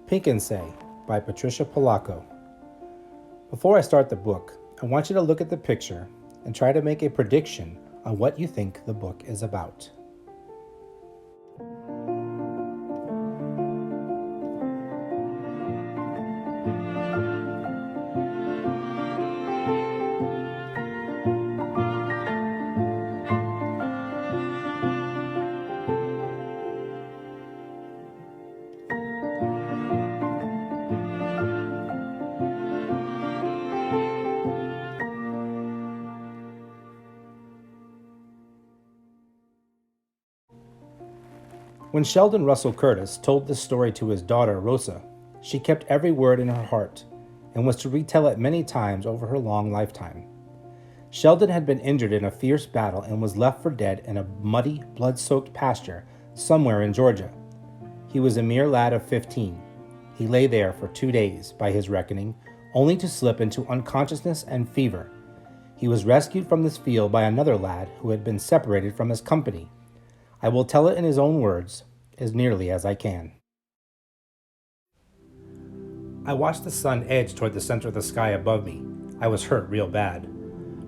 Pink and Say by Patricia Polacco. Before I start the book, I want you to look at the picture and try to make a prediction on what you think the book is about. When Sheldon Russell Curtis told this story to his daughter, Rosa, she kept every word in her heart and was to retell it many times over her long lifetime. Sheldon had been injured in a fierce battle and was left for dead in a muddy, blood-soaked pasture somewhere in Georgia. He was a mere lad of 15. He lay there for 2 days, by his reckoning, only to slip into unconsciousness and fever. He was rescued from this field by another lad who had been separated from his company. I will tell it in his own words, as nearly as I can. I watched the sun edge toward the center of the sky above me. I was hurt real bad.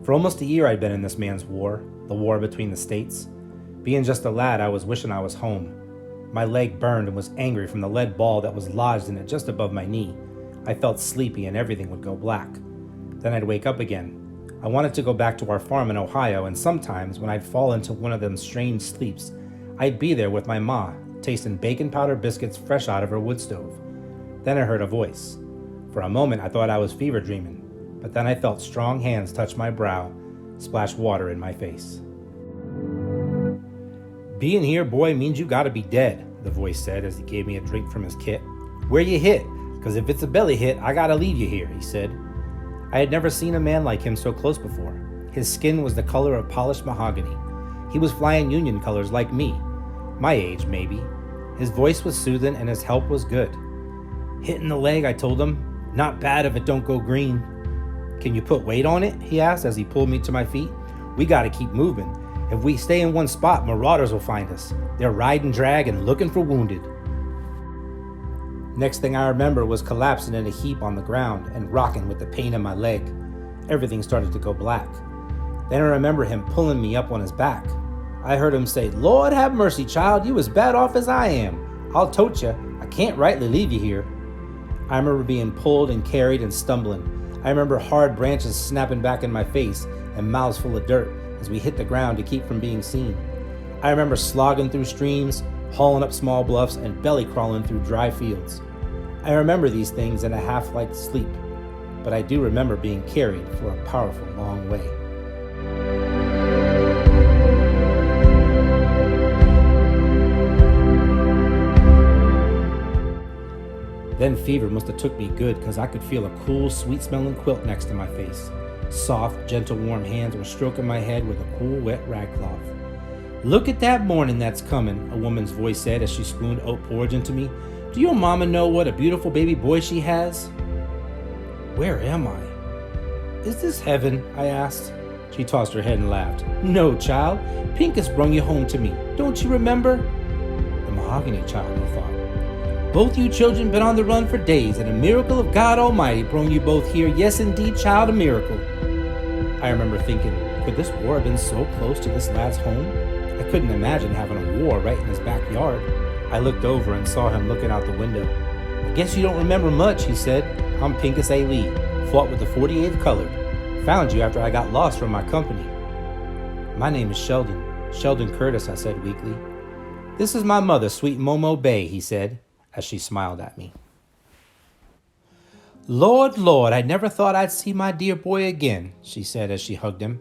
For almost a year I'd been in this man's war, the war between the states. Being just a lad, I was wishing I was home. My leg burned and was angry from the lead ball that was lodged in it just above my knee. I felt sleepy and everything would go black. Then I'd wake up again. I wanted to go back to our farm in Ohio, and sometimes when I'd fall into one of them strange sleeps, I'd be there with my ma, tasting bacon powder biscuits fresh out of her wood stove. Then I heard a voice. For a moment I thought I was fever dreaming, but then I felt strong hands touch my brow, splash water in my face. "Being here, boy, means you gotta be dead," the voice said as he gave me a drink from his kit. "Where you hit? 'Cause if it's a belly hit, I gotta leave you here," he said. I had never seen a man like him so close before. His skin was the color of polished mahogany. He was flying Union colors like me. My age, maybe. His voice was soothing and his help was good. "Hit in the leg," I told him. "Not bad if it don't go green." "Can you put weight on it?" he asked as he pulled me to my feet. "We gotta keep moving. If we stay in one spot, marauders will find us. They're riding drag and looking for wounded." Next thing I remember was collapsing in a heap on the ground and rocking with the pain in my leg. Everything started to go black. Then I remember him pulling me up on his back. I heard him say, "Lord have mercy, child, you as bad off as I am. I'll tote you. I can't rightly leave you here." I remember being pulled and carried and stumbling. I remember hard branches snapping back in my face and mouths full of dirt as we hit the ground to keep from being seen. I remember slogging through streams, hauling up small bluffs, and belly crawling through dry fields. I remember these things in a half-light sleep, but I do remember being carried for a powerful long way. Then fever must have took me good, because I could feel a cool, sweet-smelling quilt next to my face. Soft, gentle, warm hands were stroking my head with a cool, wet rag cloth. "Look at that morning that's coming," a woman's voice said as she spooned oat porridge into me. "Do your mama know what a beautiful baby boy she has?" Where am I? "Is this heaven?" I asked. She tossed her head and laughed. "No, child. Pincus brung you home to me. Don't you remember?" The mahogany child, I thought. "Both you children been on the run for days, and a miracle of God Almighty brung you both here. Yes, indeed, child, a miracle." I remember thinking, could this war have been so close to this lad's home? I couldn't imagine having a war right in his backyard. I looked over and saw him looking out the window. "I guess you don't remember much," he said. "I'm Pincus A. Lee, fought with the 48th Colored. Found you after I got lost from my company." "My name is Sheldon. Sheldon Curtis," I said weakly. "This is my mother, sweet Momo Bay," he said, as she smiled at me. "Lord, Lord, I never thought I'd see my dear boy again," she said as she hugged him.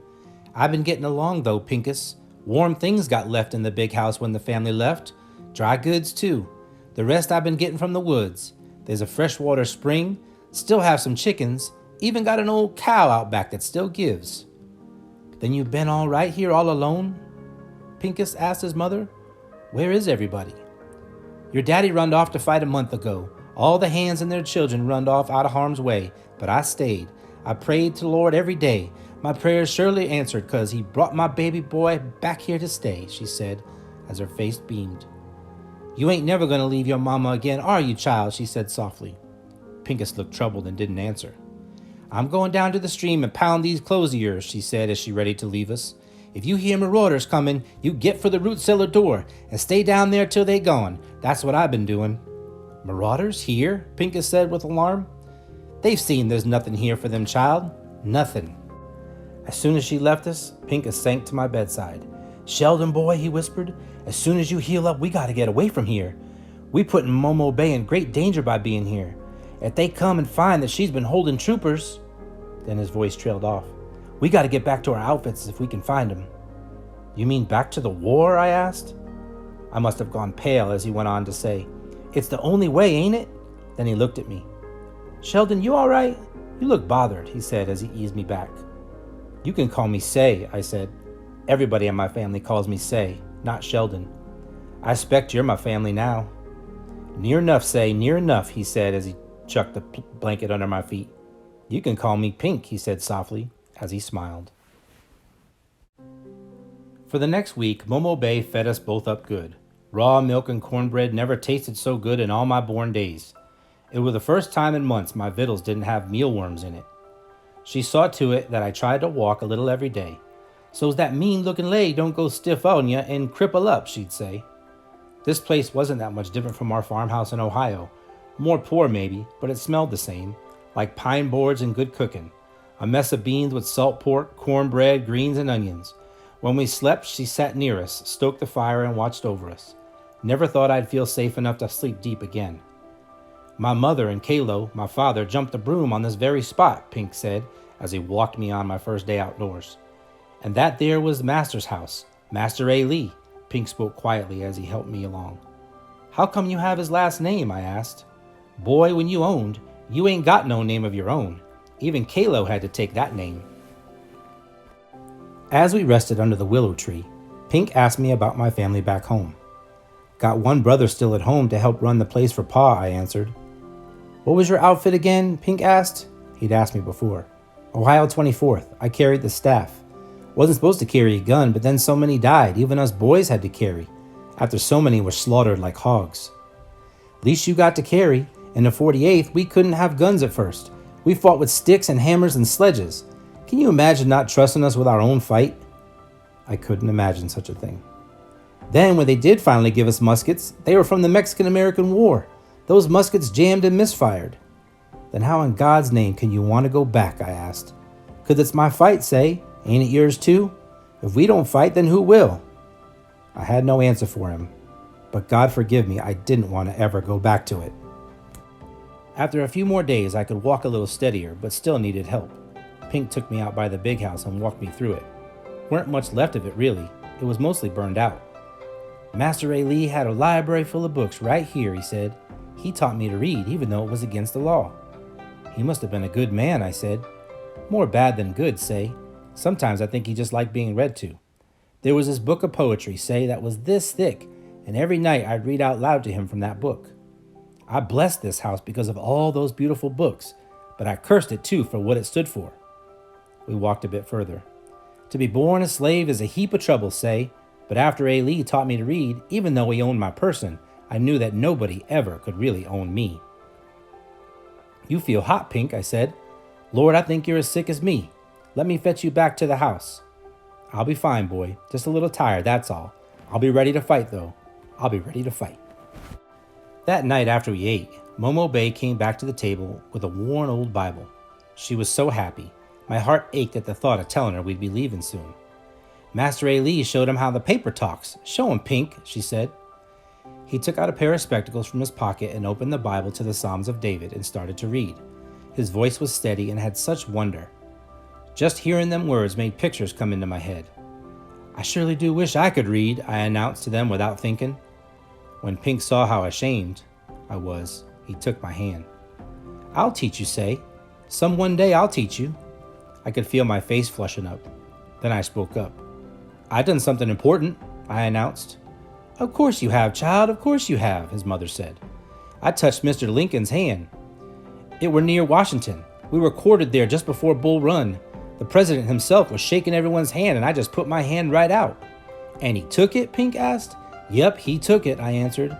"I've been getting along though, Pincus. Warm things got left in the big house when the family left. Dry goods too. The rest I've been getting from the woods. There's a freshwater spring, still have some chickens, even got an old cow out back that still gives." "Then you've been all right here all alone?" Pincus asked his mother. "Where is everybody?" "Your daddy runned off to fight a month ago. All the hands and their children runned off out of harm's way, but I stayed. I prayed to the Lord every day. My prayers surely answered, 'cause he brought my baby boy back here to stay," she said as her face beamed. You ain't never gonna leave your mama again, are you, child? She said softly. Pincus looked troubled and didn't answer. I'm going down to the stream and pound these clothes of yours, she said as she ready to leave us. If you hear marauders coming, you get for the root cellar door and stay down there till they gone. That's what I've been doing. Marauders here? Pincus said with alarm. They've seen there's nothing here for them, child. Nothing. As soon as she left us, Pincus sank to my bedside. Sheldon, boy, he whispered, as soon as you heal up, we gotta get away from here. We putting Momo Bay in great danger by being here. If they come and find that she's been holding troopers... Then his voice trailed off. We gotta get back to our outfits if we can find them. You mean back to the war? I asked. I must have gone pale as he went on to say, it's the only way, ain't it? Then he looked at me. Sheldon, you all right? You look bothered, he said as he eased me back. You can call me Say, I said. Everybody in my family calls me Say, not Sheldon. I expect you're my family now. Near enough, Say, near enough, he said as he chucked the blanket under my feet. You can call me Pink, he said softly as he smiled. For the next week, Momo Bay fed us both up good. Raw milk and cornbread never tasted so good in all my born days. It was the first time in months my victuals didn't have mealworms in it. She saw to it that I tried to walk a little every day. So's that mean-looking leg don't go stiff on ya and cripple up, she'd say. This place wasn't that much different from our farmhouse in Ohio. More poor maybe, but it smelled the same, like pine boards and good cooking. A mess of beans with salt pork, cornbread, greens, and onions. When we slept, she sat near us, stoked the fire, and watched over us. Never thought I'd feel safe enough to sleep deep again. My mother and Kalo, my father, jumped the broom on this very spot, Pink said, as he walked me on my first day outdoors. And that there was Master's house, Master A. Lee, Pink spoke quietly as he helped me along. How come you have his last name, I asked. Boy, when you owned, you ain't got no name of your own. Even Kalo had to take that name. As we rested under the willow tree, Pink asked me about my family back home. Got one brother still at home to help run the place for Pa, I answered. What was your outfit again? Pink asked. He'd asked me before. Ohio 24th. I carried the staff. Wasn't supposed to carry a gun, but then so many died, even us boys had to carry, after so many were slaughtered like hogs. Least you got to carry. In the 48th, we couldn't have guns at first. We fought with sticks and hammers and sledges. Can you imagine not trusting us with our own fight? I couldn't imagine such a thing. Then, when they did finally give us muskets, they were from the Mexican-American War. Those muskets jammed and misfired. Then how in God's name can you want to go back, I asked. 'Cause it's my fight, Say. Ain't it yours too? If we don't fight, then who will? I had no answer for him. But God forgive me, I didn't want to ever go back to it. After a few more days, I could walk a little steadier, but still needed help. Pink took me out by the big house and walked me through it. Weren't much left of it, really. It was mostly burned out. Master A. Lee had a library full of books right here, he said. He taught me to read, even though it was against the law. He must have been a good man, I said. More bad than good, Say. Sometimes I think he just liked being read to. There was this book of poetry, Say, that was this thick, and every night I'd read out loud to him from that book. I blessed this house because of all those beautiful books, but I cursed it too for what it stood for. We walked a bit further. To be born a slave is a heap of trouble, Say, but after A. Lee taught me to read, even though he owned my person, I knew that nobody ever could really own me. You feel hot, Pink, I said. Lord, I think you're as sick as me. Let me fetch you back to the house. I'll be fine, boy. Just a little tired, that's all. I'll be ready to fight, though. I'll be ready to fight. That night after we ate, Momo Bay came back to the table with a worn old Bible. She was so happy. My heart ached at the thought of telling her we'd be leaving soon. Master A. Lee showed him how the paper talks. Show him, Pink, she said. He took out a pair of spectacles from his pocket and opened the Bible to the Psalms of David and started to read. His voice was steady and had such wonder. Just hearing them words made pictures come into my head. I surely do wish I could read, I announced to them without thinking. When Pink saw how ashamed I was, he took my hand. I'll teach you, Say. Some one day I'll teach you. I could feel my face flushing up. Then I spoke up. I've done something important, I announced. Of course you have, child, of course you have, his mother said. I touched Mr. Lincoln's hand. It were near Washington. We were quartered there just before Bull Run. The president himself was shaking everyone's hand, and I just put my hand right out. And he took it, Pink asked. Yep, he took it, I answered.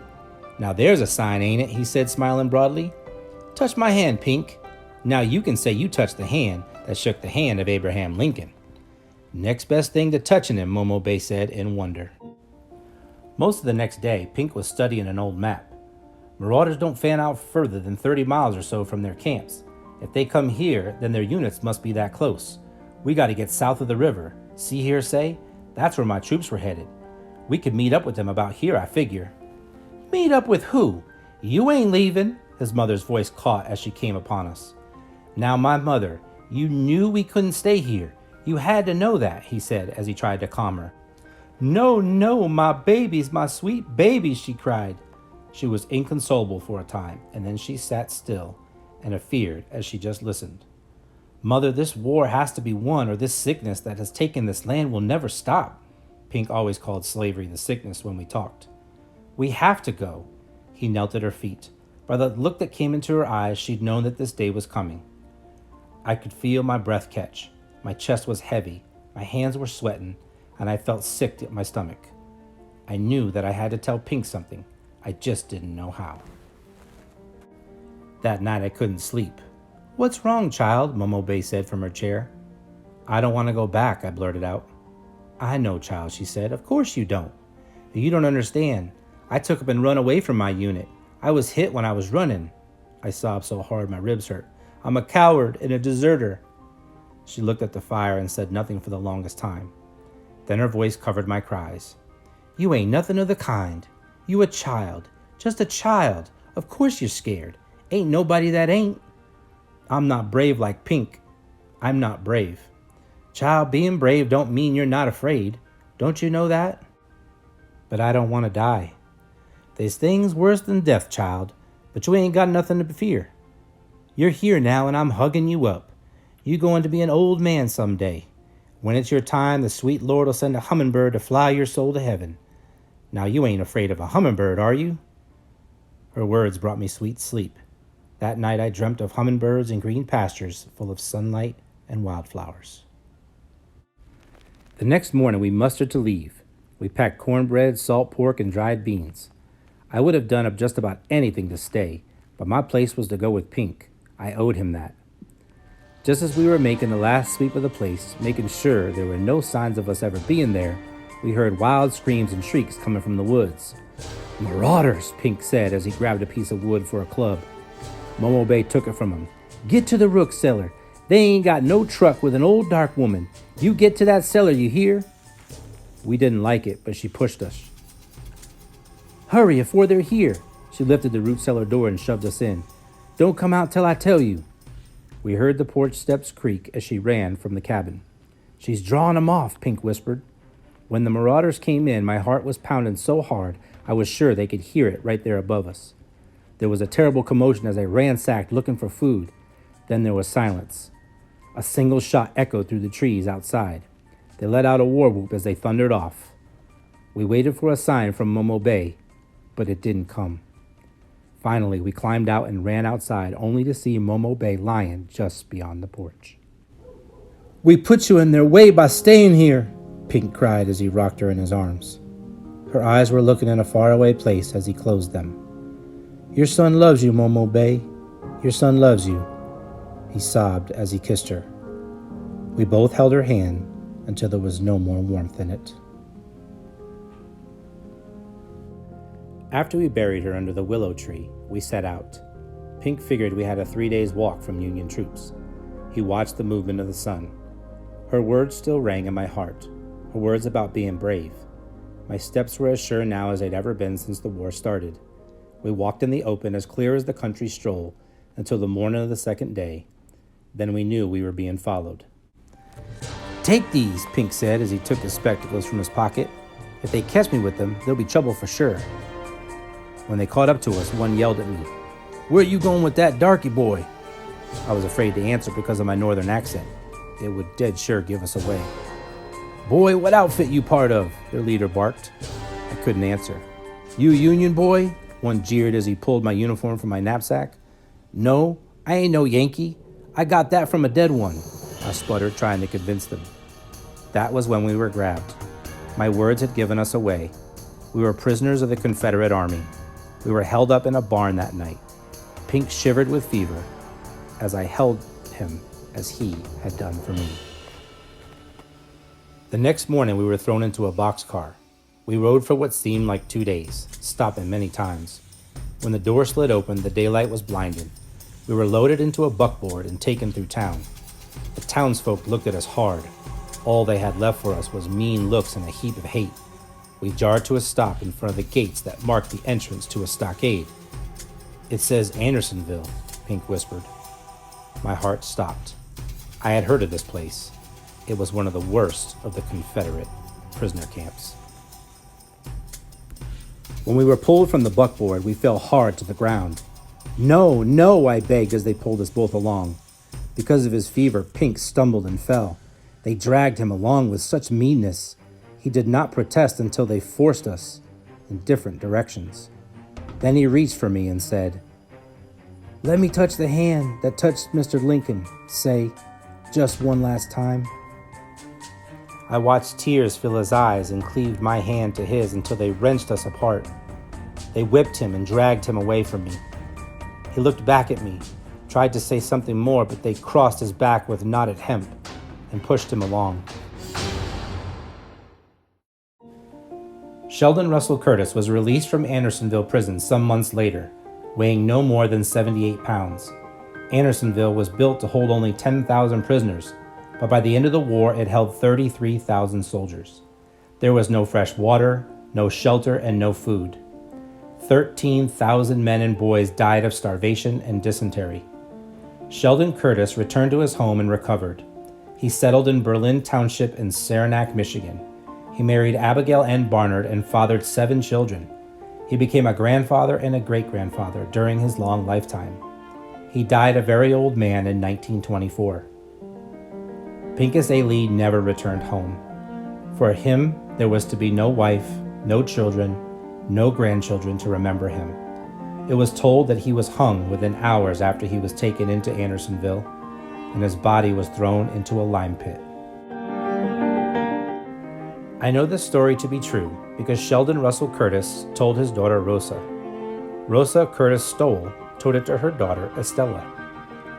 Now there's a sign, ain't it? He said, smiling broadly. Touch my hand, Pink. Now you can say you touched the hand that shook the hand of Abraham Lincoln. Next best thing to touching him, Momo Bay said in wonder. Most of the next day, Pink was studying an old map. Marauders don't fan out further than 30 miles or so from their camps. If they come here, then their units must be that close. We got to get south of the river. See here, say? That's where my troops were headed. We could meet up with them about here, I figure. Meet up with who? You ain't leaving, his mother's voice caught as she came upon us. Now, my mother, you knew we couldn't stay here. You had to know that, he said as he tried to calm her. No, my babies, my sweet babies, she cried. She was inconsolable for a time, and then she sat still and afeared as she just listened. Mother, this war has to be won, or this sickness that has taken this land will never stop. Pink always called slavery the sickness when we talked. We have to go. He knelt at her feet. By the look that came into her eyes, she'd known that this day was coming. I could feel my breath catch. My chest was heavy, my hands were sweating, and I felt sick at my stomach. I knew that I had to tell Pink something. I just didn't know how. That night I couldn't sleep. What's wrong, child? Momo Bay said from her chair. I don't want to go back, I blurted out. I know, child, she said. Of course you don't. You don't understand. I took up and run away from my unit. I was hit when I was running. I sobbed so hard my ribs hurt. I'm a coward and a deserter. She looked at the fire and said nothing for the longest time. Then her voice covered my cries. You ain't nothing of the kind. You a child. Just a child. Of course you're scared. Ain't nobody that ain't. I'm not brave like Pink. I'm not brave. Child, being brave don't mean you're not afraid. Don't you know that? But I don't want to die. There's things worse than death, child, but you ain't got nothing to fear. You're here now and I'm hugging you up. You going to be an old man someday. When it's your time, the sweet Lord will send a hummingbird to fly your soul to heaven. Now you ain't afraid of a hummingbird, are you? Her words brought me sweet sleep. That night I dreamt of hummingbirds and green pastures full of sunlight and wildflowers. The next morning we mustered to leave. We packed cornbread, salt pork, and dried beans. I would have done up just about anything to stay, but my place was to go with Pink. I owed him that. Just as we were making the last sweep of the place, making sure there were no signs of us ever being there, we heard wild screams and shrieks coming from the woods. Marauders, Pink said as he grabbed a piece of wood for a club. Momo Bay took it from him. Get to the rook cellar. They ain't got no truck with an old dark woman. You get to that cellar, you hear? We didn't like it, but she pushed us. Hurry, afore they're here. She lifted the root cellar door and shoved us in. Don't come out till I tell you. We heard the porch steps creak as she ran from the cabin. She's drawing 'em off, Pink whispered. When the marauders came in, my heart was pounding so hard I was sure they could hear it right there above us. There was a terrible commotion as they ransacked looking for food. Then there was silence. A single shot echoed through the trees outside. They let out a war whoop as they thundered off. We waited for a sign from Momo Bay, but it didn't come. Finally, we climbed out and ran outside only to see Momo Bay lying just beyond the porch. We put you in their way by staying here, Pink cried as he rocked her in his arms. Her eyes were looking in a faraway place as he closed them. Your son loves you, Momo Bay. Your son loves you, he sobbed as he kissed her. We both held her hand until there was no more warmth in it. After we buried her under the willow tree, we set out. Pink figured we had a 3 days walk from Union troops. He watched the movement of the sun. Her words still rang in my heart, her words about being brave. My steps were as sure now as they'd ever been since the war started. We walked in the open as clear as the country stroll until the morning of the second day. Then we knew we were being followed. Take these, Pink said as he took his spectacles from his pocket. If they catch me with them, there'll be trouble for sure. When they caught up to us, one yelled at me, Where are you going with that darky boy? I was afraid to answer because of my northern accent. It would dead sure give us away. Boy, what outfit you part of? Their leader barked. I couldn't answer. You Union boy? One jeered as he pulled my uniform from my knapsack. No, I ain't no Yankee. I got that from a dead one, I sputtered, trying to convince them. That was when we were grabbed. My words had given us away. We were prisoners of the Confederate Army. We were held up in a barn that night. Pink shivered with fever as I held him as he had done for me. The next morning, we were thrown into a boxcar. We rode for what seemed like 2 days, stopping many times. When the door slid open, the daylight was blinding. We were loaded into a buckboard and taken through town. The townsfolk looked at us hard. All they had left for us was mean looks and a heap of hate. We jarred to a stop in front of the gates that marked the entrance to a stockade. "It says Andersonville," Pink whispered. My heart stopped. I had heard of this place. It was one of the worst of the Confederate prisoner camps. When we were pulled from the buckboard, we fell hard to the ground. "No, no," I begged as they pulled us both along. Because of his fever, Pink stumbled and fell. They dragged him along with such meanness. He did not protest until they forced us in different directions. Then he reached for me and said, "Let me touch the hand that touched Mr. Lincoln. Say, just one last time." I watched tears fill his eyes and cleaved my hand to his until they wrenched us apart. They whipped him and dragged him away from me. He looked back at me, tried to say something more, but they crossed his back with knotted hemp and pushed him along. Sheldon Russell Curtis was released from Andersonville prison some months later, weighing no more than 78 pounds. Andersonville was built to hold only 10,000 prisoners, but by the end of the war, it held 33,000 soldiers. There was no fresh water, no shelter, and no food. 13,000 men and boys died of starvation and dysentery. Sheldon Curtis returned to his home and recovered. He settled in Berlin Township in Saranac, Michigan. He married Abigail N. Barnard and fathered 7 children. He became a grandfather and a great-grandfather during his long lifetime. He died a very old man in 1924. Pincus A. Lee never returned home. For him, there was to be no wife, no children, no grandchildren to remember him. It was told that he was hung within hours after he was taken into Andersonville, and his body was thrown into a lime pit. I know this story to be true because Sheldon Russell Curtis told his daughter Rosa. Rosa Curtis Stowell told it to her daughter Estella.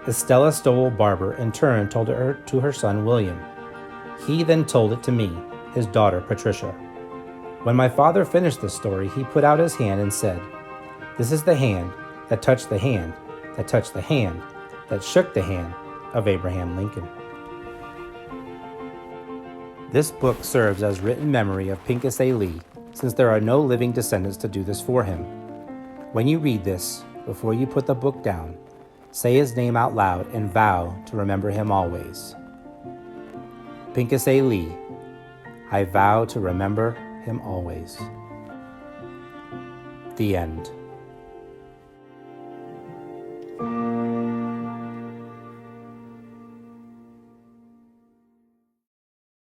Estella Stowell Barber in turn told it to her son William. He then told it to me, his daughter Patricia. When my father finished this story, he put out his hand and said, "This is the hand that touched the hand that touched the hand that shook the hand of Abraham Lincoln." This book serves as written memory of Pincus A. Lee, since there are no living descendants to do this for him. When you read this, before you put the book down, say his name out loud and vow to remember him always. Pincus A. Lee, I vow to remember him always. The end.